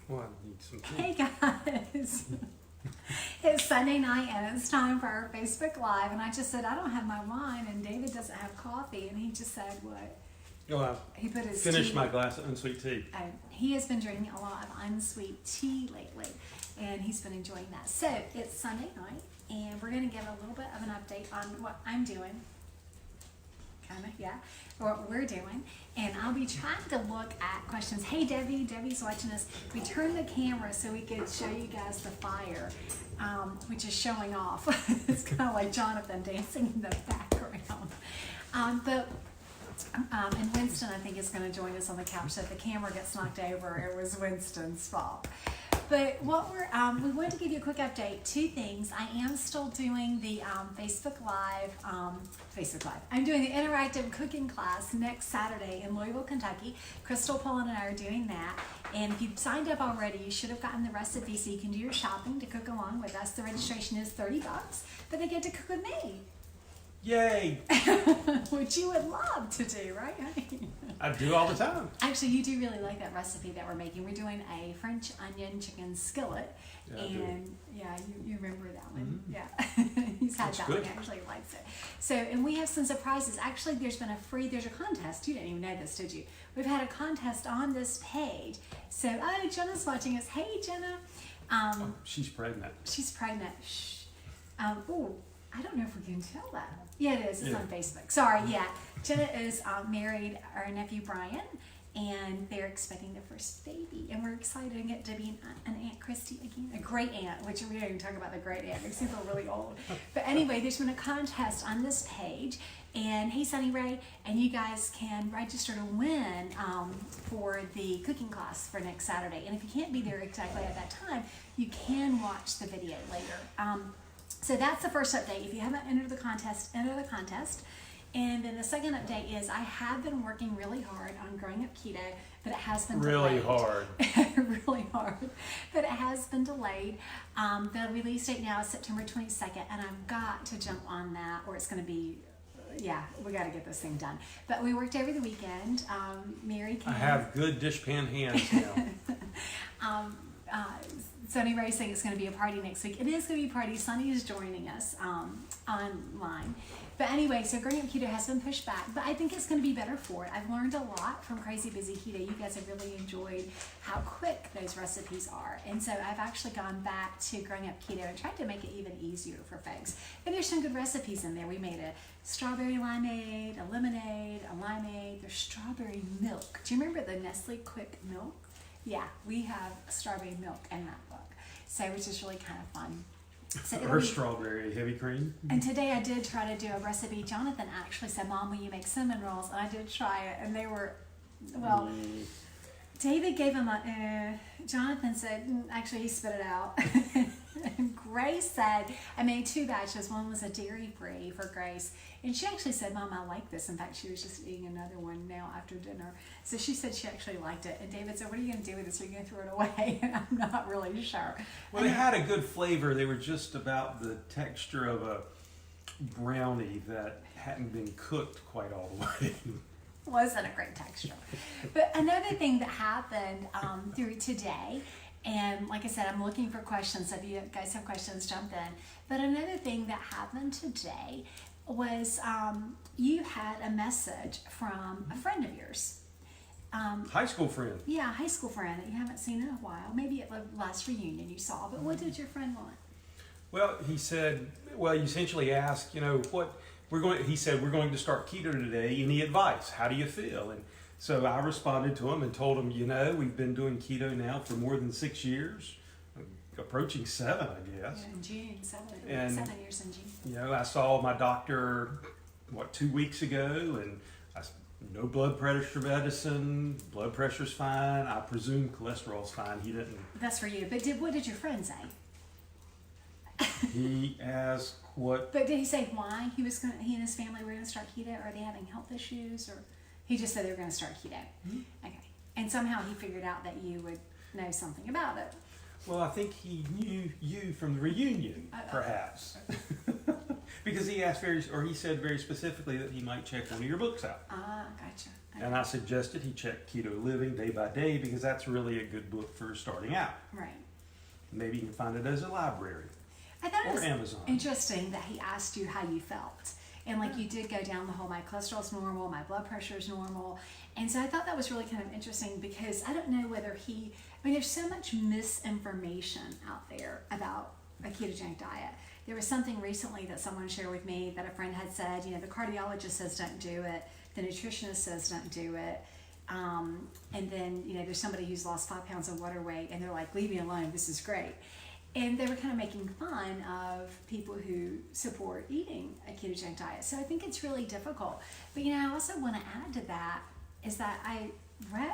Well, I need some tea. Hey guys, it's Sunday night and it's time for our Facebook Live. And I just said, I don't have my wine, and David doesn't have coffee. And he just said, what? Oh, He put his finished tea. my glass of unsweet tea. He has been drinking a lot of unsweet tea lately, and he's been enjoying that. So it's Sunday night, and we're going to give a little bit of an update on what I'm doing. What we're doing, and I'll be trying to look at questions. Hey Debbie's watching us. We turned the camera so we could show you guys the fire, which is showing off. It's kind of like Jonathan dancing in the background. And Winston, I think, is going to join us on the couch. So if the camera gets knocked over, it was Winston's fault. But what we wanted to give you a quick update. Two things. I am still doing the Facebook Live. I'm doing the interactive cooking class next Saturday in Louisville, Kentucky. Crystal, Paul, and I are doing that. And if you've signed up already, you should have gotten the recipe so you can do your shopping to cook along with us. The registration is $30, but they get to cook with me. Yay! Which you would love to do, right, honey? I do all the time. Actually, you do really like that recipe that we're making. We're doing a French onion chicken skillet. Yeah, And yeah, you remember that one. Mm-hmm. Yeah. He's had That's that good. one, actually likes it. So, and we have some surprises. Actually, there's a contest. You didn't even know this, did you? We've had a contest on this page. So, Jenna's watching us. Hey, Jenna. She's pregnant. She's pregnant. Shh. I don't know if we can tell that. Yeah, it is. It's on Facebook. Sorry, yeah. Jenna is married our nephew Brian, and they're expecting their first baby. And we're excited to get to be an Aunt Kristie again, a great aunt, which we don't even talk about the great aunt. Makes me feel really old. But anyway, there's been a contest on this page. And hey, Sunny Ray, and you guys can register to win for the cooking class for next Saturday. And if you can't be there exactly at that time, you can watch the video later. So that's the first update. If you haven't entered the contest, enter the contest. And then the second update is I have been working really hard on growing up keto, but it has been Really delayed. hard. Really hard. But it has been delayed. The release date now is September 22nd, and I've got to jump on that, or it's going to be, we got to get this thing done. But we worked over the weekend. Mary came. I have good dishpan hands now. Sunny Ray saying it's going to be a party next week. It is going to be a party. Sunny is joining us online. But anyway, so growing up keto has been pushed back, but I think it's going to be better for it. I've learned a lot from Crazy Busy Keto. You guys have really enjoyed how quick those recipes are. And so I've actually gone back to growing up keto and tried to make it even easier for folks. And there's some good recipes in there. We made a strawberry limeade, a lemonade, a limeade. There's strawberry milk. Do you remember the Nestle Quick Milk? Yeah, we have strawberry milk in that book, so which is really kind of fun. So Or strawberry heavy cream. And today I did try to do a recipe. Jonathan actually said, "Mom, will you make cinnamon rolls?" And I did try it, and they were, well, David gave him a, Jonathan said, actually he spit it out. And Grace said, I made 2 batches. One was a dairy-free for Grace. And she actually said, Mom, I like this. In fact, she was just eating another one now after dinner. So she said she actually liked it. And David said, what are you going to do with this? Are you going to throw it away? And I'm not really sure. Well, they had a good flavor. They were just about the texture of a brownie that hadn't been cooked quite all the way. Wasn't a great texture. But another thing that happened through today, and like I said, I'm looking for questions. So if you guys have questions, jump in. But another thing that happened today was you had a message from a friend of yours. High school friend. Yeah, high school friend that you haven't seen in a while. Maybe at the last reunion you saw. But what did your friend want? Well, he said, he essentially asked, he said, we're going to start keto today. Any advice? How do you feel? And so I responded to him and told him, we've been doing keto now for more than 6 years, approaching 7, I guess. Yeah, in June, 7 years in June. I saw my doctor, 2 weeks ago, and no blood pressure medicine, blood pressure's fine. I presume cholesterol's fine. He didn't. That's for you. But what did your friend say? He asked what. But did he say why he and his family were going to start keto? Are they having health issues, or he just said they were going to start keto? Mm-hmm. Okay. And somehow he figured out that you would know something about it. Well, I think he knew you from the reunion, perhaps. Because he said very specifically that he might check one of your books out. Gotcha. Okay. And I suggested he check Keto Living Day by Day because that's really a good book for starting out. Right. Maybe you can find it as a library I thought it or was Amazon. interesting that he asked you how you felt. And like you did go down the whole, my cholesterol's normal, my blood pressure's normal. And so I thought that was really kind of interesting because I don't know whether there's so much misinformation out there about a ketogenic diet. There was something recently that someone shared with me that a friend had said, the cardiologist says don't do it, the nutritionist says don't do it. And then, there's somebody who's lost 5 pounds of water weight and they're like, leave me alone, this is great. And they were kind of making fun of people who support eating a ketogenic diet. So I think it's really difficult. But, I also want to add to that is that I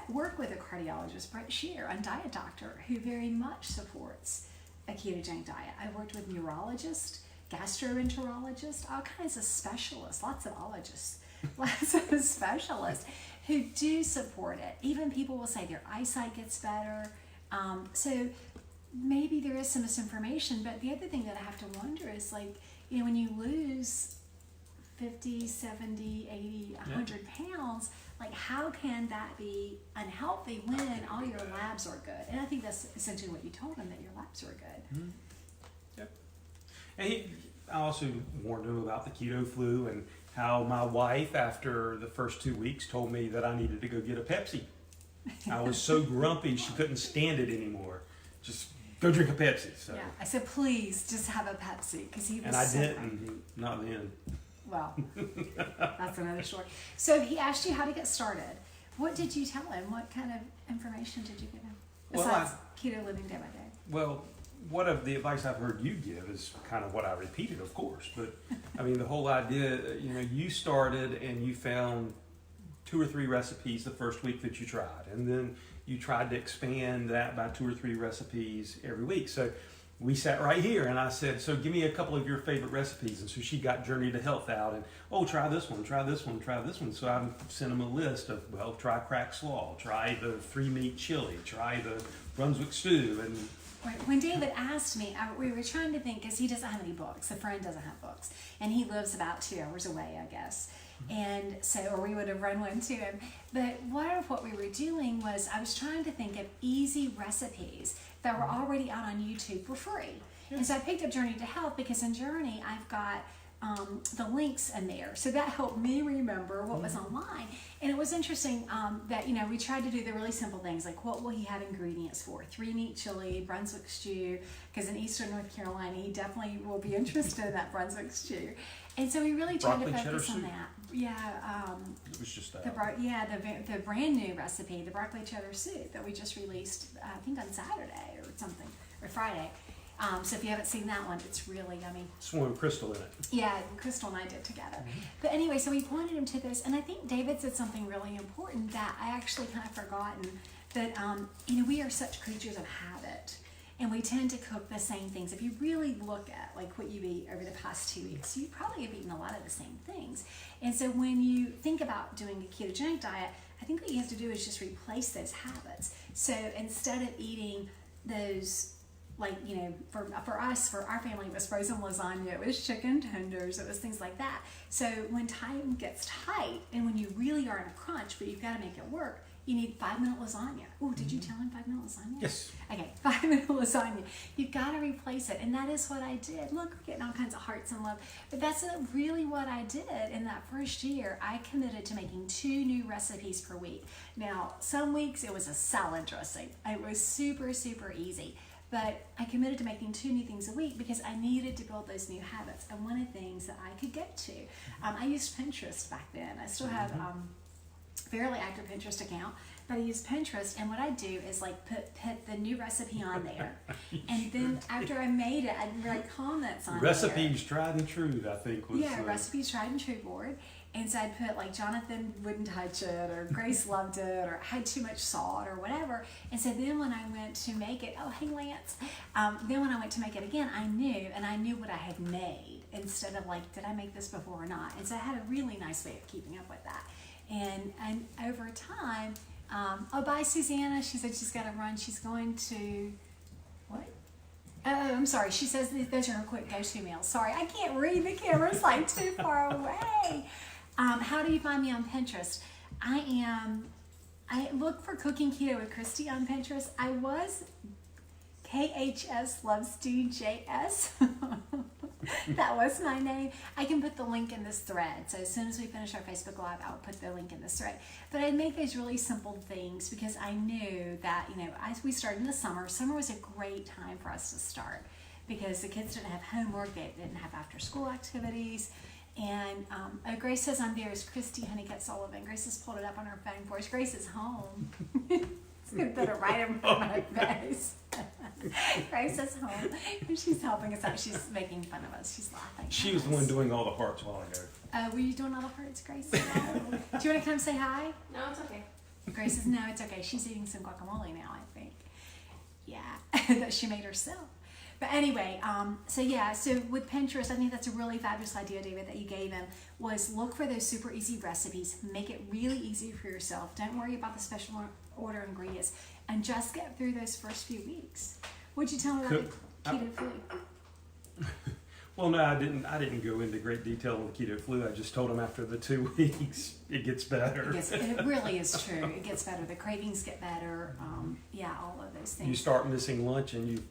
work with a cardiologist, Brett Shear, a diet doctor, who very much supports a ketogenic diet. I worked with neurologists, gastroenterologists, all kinds of specialists, lots of ologists, lots of specialists who do support it. Even people will say their eyesight gets better. So maybe there is some misinformation, but the other thing that I have to wonder is when you lose 50, 70, 80, 100 pounds, how can that be unhealthy when all your labs are good? And I think that's essentially what you told him, that your labs were good. Mm-hmm. Yep. And I also warned him about the keto flu and how my wife, after the first 2 weeks, told me that I needed to go get a Pepsi. I was so grumpy, she couldn't stand it anymore. Just go drink a Pepsi. So. Yeah, I said, please, just have a Pepsi, because he was And I so didn't, not then. Well, that's another story. So he asked you how to get started. What did you tell him? What kind of information did you give him? Besides keto living day by day. Well, what of the advice I've heard you give is kind of what I repeated, of course. But the whole idea, you started and you found 2 or 3 recipes the first week that you tried, and then you tried to expand that by 2 or 3 recipes every week. So we sat right here and I said, so give me a couple of your favorite recipes. And so she got Journey to Health out and, try this one, try this one, try this one. So I sent them a list of, try cracked slaw, try the 3-meat chili, try the Brunswick stew. And when David asked me, we were trying to think, because he doesn't have any books, a friend doesn't have books, and he lives about 2 hours away, I guess. And so, or we would have run one to him. But what we were doing was I was trying to think of easy recipes that were already out on YouTube for free. And so I picked up Journey to Health because in Journey I've got the links in there. So that helped me remember what was online. And it was interesting that, we tried to do the really simple things, like what will he have ingredients for? 3-meat chili, Brunswick stew, because in Eastern North Carolina, he definitely will be interested in that Brunswick stew. And so we really tried to focus on that. Yeah. it was just that. The brand new recipe, the broccoli cheddar soup that we just released, I think on Saturday or something, or Friday. So if you haven't seen that one, it's really yummy. It's one with Crystal in it. Yeah, Crystal and I did together. But anyway, so we pointed him to this, and I think David said something really important that I actually kind of forgotten, that we are such creatures of habit, and we tend to cook the same things. If you really look at what you eat over the past 2 weeks, you probably have eaten a lot of the same things. And so when you think about doing a ketogenic diet, I think what you have to do is just replace those habits. So instead of eating those, for us, for our family, it was frozen lasagna, it was chicken tenders, it was things like that. So when time gets tight and when you really are in a crunch, but you've got to make it work, you need 5-minute lasagna. Oh, did you tell him 5-minute lasagna? Yes. Okay, 5-minute lasagna. You've got to replace it. And that is what I did. Look, we're getting all kinds of hearts and love. But that's really what I did in that first year. I committed to making 2 new recipes per week. Now, some weeks it was a salad dressing. It was super, super easy. But I committed to making 2 new things a week because I needed to build those new habits. And one of the things that I could get to, I used Pinterest back then. I still have fairly active Pinterest account, but I use Pinterest, and what I do is put the new recipe on there, and then after I made it, I'd write comments on Recipes tried and true, I think was recipes tried and true board. And so I'd put Jonathan wouldn't touch it, or Grace loved it, or had too much salt, or whatever. And so then when I went to make it, hey Lance, then when I went to make it again, I knew what I had made instead of did I make this before or not? And so I had a really nice way of keeping up with that. And over time, bye Susanna. She said she's got to run. She's going to, what? Oh, I'm sorry. She says those are her quick go-to meals. Sorry, I can't read. The camera's like too far away. How do you find me on Pinterest? I look for Cooking Keto with Kristie on Pinterest. I was KHS Loves DJS. That was my name. I can put the link in this thread. So as soon as we finish our Facebook Live, I'll put the link in this thread. But I make those really simple things because I knew that, as we started in the summer was a great time for us to start because the kids didn't have homework, they didn't have after school activities. And Grace says I'm there is Kristie Honeycutt Sullivan. Grace has pulled it up on her phone for us. Grace is home. It's going to put it right in front of my face. Grace is home. She's helping us out. She's making fun of us. She's laughing. She was the one doing all the hearts a while ago. Were you doing all the hearts, Grace? Do you want to come say hi? No, it's okay. Grace says, no, it's okay. She's eating some guacamole now, I think. Yeah, that she made herself. But anyway, so with Pinterest, I think that's a really fabulous idea, David, that you gave him, was look for those super easy recipes. Make it really easy for yourself. Don't worry about the special order ingredients. And just get through those first few weeks. What'd you tell me about the keto flu? Well, no, I didn't go into great detail on the keto flu. I just told him after the 2 weeks, it gets better. It really is true. It gets better. The cravings get better. All of those things. You start missing lunch and you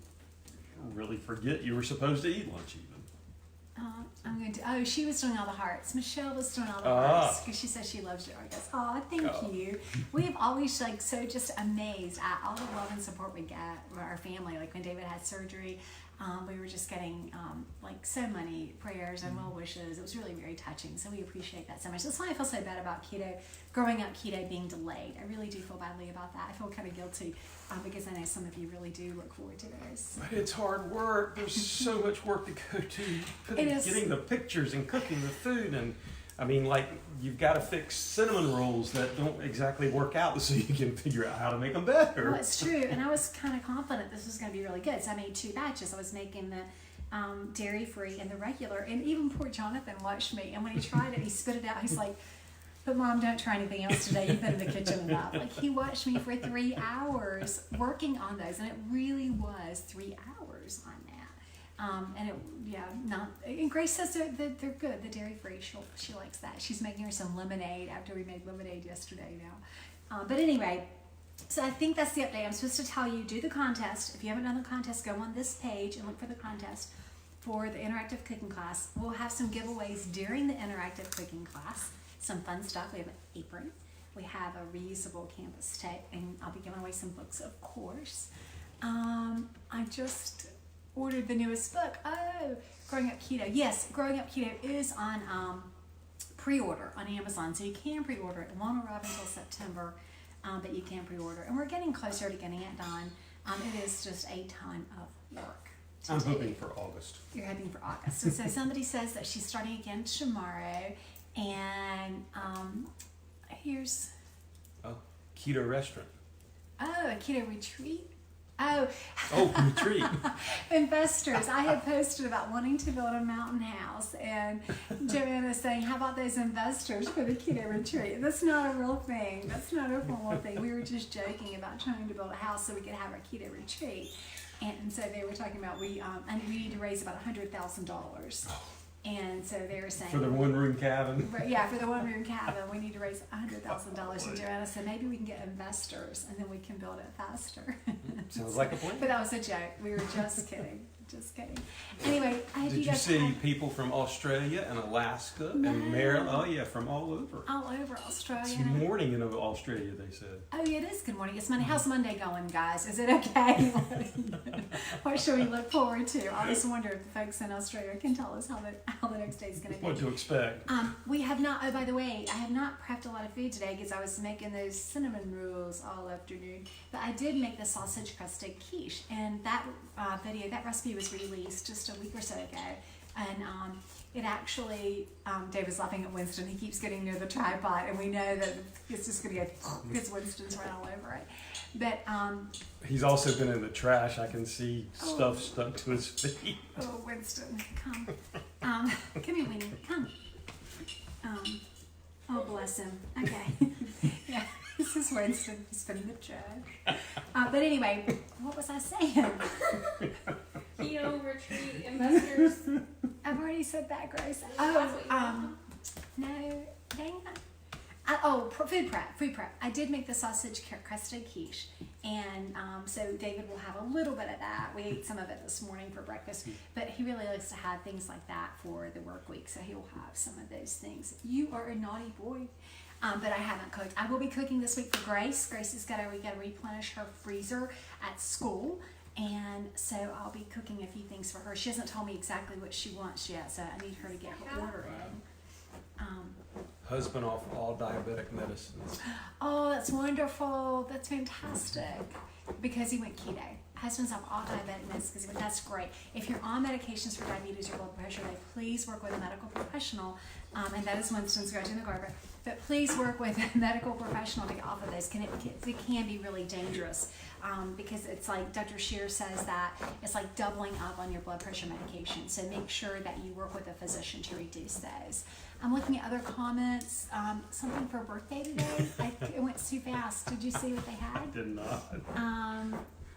really forget you were supposed to eat lunch even. I'm going to. Oh, she was doing all the hearts. Michelle was doing all the hearts because she says she loves you. I guess. Oh, thank you. We have always so just amazed at all the love and support we get from our family. Like when David had surgery, we were just getting so many prayers and well wishes. It was really very touching. So we appreciate that so much. That's why I feel so bad about growing up keto being delayed. I really do feel badly about that. I feel kind of guilty because I know some of you really do look forward to those. But it's hard work. There's so much work to go to. Getting the pictures and cooking the food. And I mean, you've got to fix cinnamon rolls that don't exactly work out so you can figure out how to make them better. Well, it's true. And I was kind of confident this was going to be really good. So I made 2 batches. I was making the dairy-free and the regular. And even poor Jonathan watched me. And when he tried it, he spit it out. He's like, but Mom, don't try anything else today. You've been in the kitchen enough. He watched me for 3 hours working on those. And it really was 3 hours on that. And Grace says they're good. The dairy-free, she likes that. She's making her some lemonade after we made lemonade yesterday now. But anyway, so I think that's the update. I'm supposed to tell you, do the contest. If you haven't done the contest, go on this page and look for the contest for the interactive cooking class. We'll have some giveaways during the interactive cooking class. Some fun stuff. We have an apron. We have a reusable canvas tape, and I'll be giving away some books, of course. I just ordered the newest book. Oh, Growing Up Keto. Yes, Growing Up Keto is on pre-order on Amazon, so you can pre-order it. It won't arrive until September, but you can pre-order. And we're getting closer to getting it done. It is just a ton of work. I'm hoping for August. You're hoping for August. And so somebody says that she's starting again tomorrow, and here's... Oh, keto restaurant. Oh, a keto retreat? Retreat. Investors. I had posted about wanting to build a mountain house, and Joanna's saying, how about those investors for the keto retreat? That's not a real thing. That's not a formal thing. We were just joking about trying to build a house so we could have our keto retreat. And so they were talking about we need to raise about $100,000. And so they were saying... For the one-room cabin? Yeah, for the one-room cabin, we need to raise $100,000. And Joanna said, maybe we can get investors, and then we can build it faster. Sounds like a plan. But that was a joke. We were just kidding. Just kidding. Anyway, I hope Did you see people from Australia and Alaska and Maryland? Oh, yeah, from all over. All over Australia. It's morning in Australia, they said. Oh, yeah, it is good morning. It's Monday. How's Monday going, guys? Is it okay? What should we look forward to? I just wonder if the folks in Australia can tell us how the next day is going to be. What to expect. We have not, oh, by the way, I have not prepped a lot of food today because I was making those cinnamon rolls all afternoon. But I did make the sausage crusted quiche, and that that recipe was released just a week or so ago, and it actually, Dave is laughing at Winston. He keeps getting near the tripod, and we know that it's just going to go because Winston's right all over it. But he's also been in the trash. I can see stuff stuck to his feet. Oh, Winston, come. Come here, Winnie. Come. Oh, bless him. Okay. Yeah, this is Winston. He's been in the trash. But anyway, what was I saying? Buster's. I've already said that, Grace. That's what you want. No, dang it. Food prep. I did make the sausage crusted quiche, and so David will have a little bit of that. We ate some of it this morning for breakfast, but he really likes to have things like that for the work week, so he will have some of those things. You are a naughty boy. But I haven't cooked. I will be cooking this week for Grace. Grace has we got to replenish her freezer at school. And so I'll be cooking a few things for her. She hasn't told me exactly what she wants yet, so I need her to get her order in. Husband off all diabetic medicines. Oh, that's wonderful. That's fantastic. Because he went keto. Husband's off all diabetic medicines. That's great. If you're on medications for diabetes or blood pressure, then please work with a medical professional. And that is Winston scratching the carpet. But please work with a medical professional to get off of those. It can be really dangerous because it's like Dr. Shear says that it's like doubling up on your blood pressure medication. So make sure that you work with a physician to reduce those. I'm looking at other comments. Something for birthday today. It went too fast. Did you see what they had? Did not.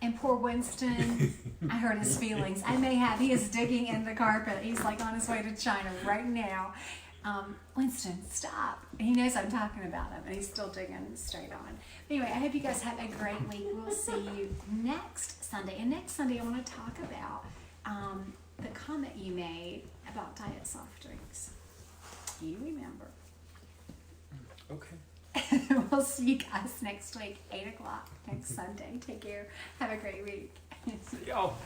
And poor Winston, I hurt his feelings. I may have. He is digging in the carpet. He's like on his way to China right now. Winston, stop. He knows I'm talking about him, and he's still digging straight on. Anyway, I hope you guys have a great week. We'll see you next Sunday. And next Sunday, I want to talk about the comment you made about diet soft drinks. You remember. Okay. We'll see you guys next week, 8 o'clock, next Sunday. Take care. Have a great week. See y'all.